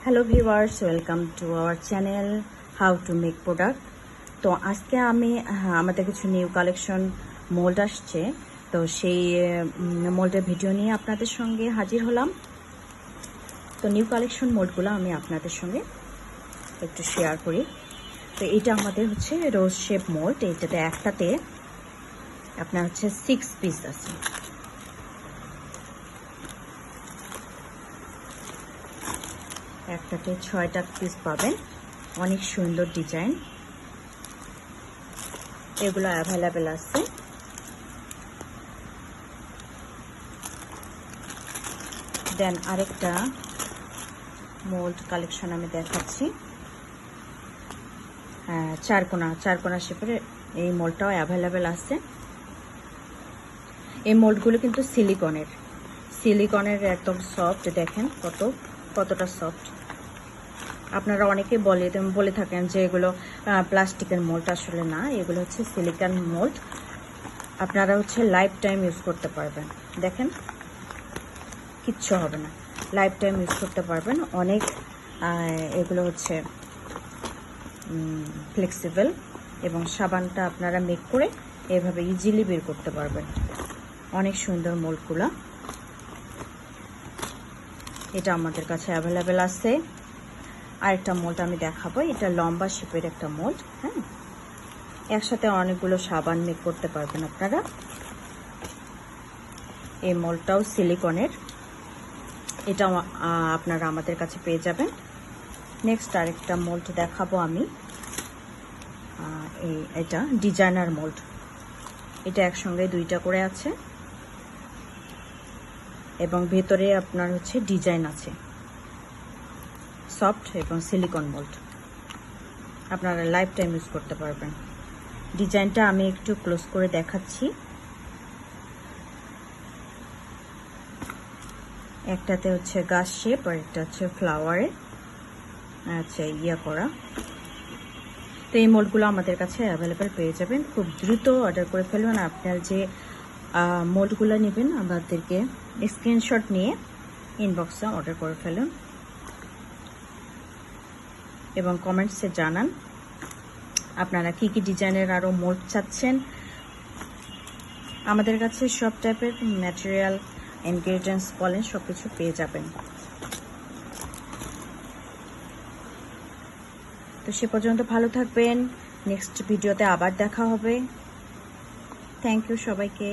Hello viewers, welcome to our channel how to make product. তো আজকে আমি আমাদের কিছু নিউ কালেকশন মোল্ড আসছে, তো সেই মোল্ডের ভিডিও নিয়ে আপনাদের সঙ্গে হাজির হলাম। তো নিউ কালেকশন মোল্ডগুলো আমি আপনাদের সঙ্গে একটু শেয়ার করি। তো এটা আমাদের হচ্ছে রোজ শেপ মোল্ড। এইটাতে একটাতে আপনার হচ্ছে 6 পিস আছে। একটাতে 6টা পিস পাবেন। অনেক সুন্দর ডিজাইন, এগুলো অ্যাভেলেবেল আছে। দেন আরেকটা মোল্ড কালেকশন আমি দেখাচ্ছি। চারকোনা শেপের এই মোল্ডটাও অ্যাভেলেবেল আছে। এই মোল্ডগুলো কিন্তু সিলিকনের একদম সফট। দেখেন কতটা সফট। আপনারা অনেকে বলে থাকেন যে এগুলো প্লাস্টিকের মোল্ড, আসলে না, এগুলো হচ্ছে সিলিকন মোল্ড। আপনারা হচ্ছে লাইফ টাইম ইউজ করতে পারবেন। দেখেন কিচ্ছু হবে না, লাইফ টাইম ইউজ করতে পারবেন। অনেক এগুলো হচ্ছে ফ্লেক্সিবল, এবং সাবানটা আপনারা মেক করে এভাবে ইজিলি বের করতে পারবেন। অনেক সুন্দর মোল্ডগুলো, এটা আমাদের কাছে অ্যাভেলেবেল আছে। আরেকটা মোল্ড আমি দেখাবো, এটা লম্বা শেপের একটা মোল্ড। হ্যাঁ, একসাথে অনেকগুলো সাবান মেক করতে পারবেন আপনারা। এই মোল্ডটাও সিলিকনের, এটা আপনারা আমাদের কাছে পেয়ে যাবেন। নেক্সট আরেকটা মোল্ড দেখাবো আমি। এটা ডিজাইনার মোল্ড। এটা একসঙ্গে দুইটা করে আছে, এবং ভেতরে আপনার হচ্ছে ডিজাইন আছে। সফট এবং সিলিকন মোল্ড, আপনারা লাইফ টাইম ইউজ করতে পারবেন। ডিজাইনটা আমি একটু ক্লোজ করে দেখাচ্ছি। একটাতে হচ্ছে গাছ শেপ, আর একটা হচ্ছে ফ্লাওয়ারে আচ্ছা করা। তো এই মোল্ডগুলো আমাদের কাছে অ্যাভেলেবেল পেয়ে যাবেন। খুব দ্রুত অর্ডার করে ফেলবেন। আপনার যে মোল্ডগুলো নেবেন আমাদেরকে স্ক্রিনশট নিয়ে ইনবক্সে অর্ডার করে ফেলুন, এবং কমেন্টসে জানান আপনারা কি কি ডিজাইনের আরও মোল্ড চাচ্ছেন। আমাদের কাছে সব টাইপের ম্যাটেরিয়াল, ইনগ্রেডিয়েন্টস বলেন, সব কিছু পেয়ে যাবেন। তো সে পর্যন্ত ভালো থাকবেন। নেক্সট ভিডিওতে আবার দেখা হবে। থ্যাংক ইউ সবাইকে।